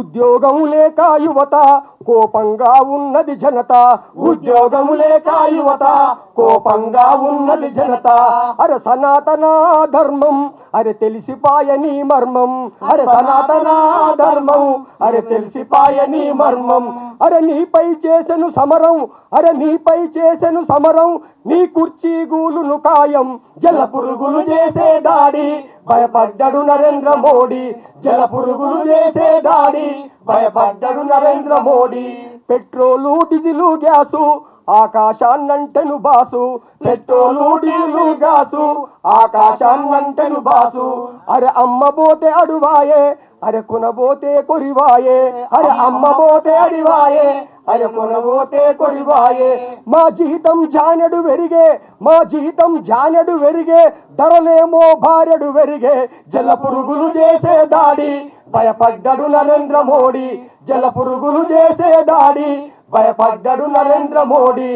ఉద్యోగం లేక యువత కోపంగా ఉన్నది జనత, ఉద్యోగం లేక యువత కోపంగా ఉన్నది జనత. అరే సనాతన ధర్మం అరే తెలిసిపాయని మర్మం, అరే సనాతన ధర్మం అరే తెలిసిపాయని మర్మం. అరే నీపై చేసెను సమరం, అరే నీపై చేసెను సమరం, నీ కుర్చీ గూలును కాయం జల పురుగులు చేసే దాడి. భయపడ్డాడు నరేంద్ర మోడీ, జల పురుగులు చేసే దాడి భయపడ్డాడు Narendra Modi. Petrol diesel gas ఆకాశాన్నంటెను బాసు, పెట్రోలు డీజిలు గ్యాసు ఆకాశాన్నంటెను బాసు. అరే అమ్మబోతే అడువాయే, అరే కొనబోతే కొరివాయే, అరే అమ్మబోతే అడివాయే, అరే కొనబోతే కొరివాయే. మా జీతం జానెడు వెరిగే, మా జీతం జానెడు వెరిగే, ధరలేమో భార్యడు వెరిగే. జల పురుగులు చేసే దాడి భయపడ్డాడు నరేంద్ర మోడీ, జల పురుగులు చేసే దాడి భయపడ్డాడు నరేంద్ర మోడీ.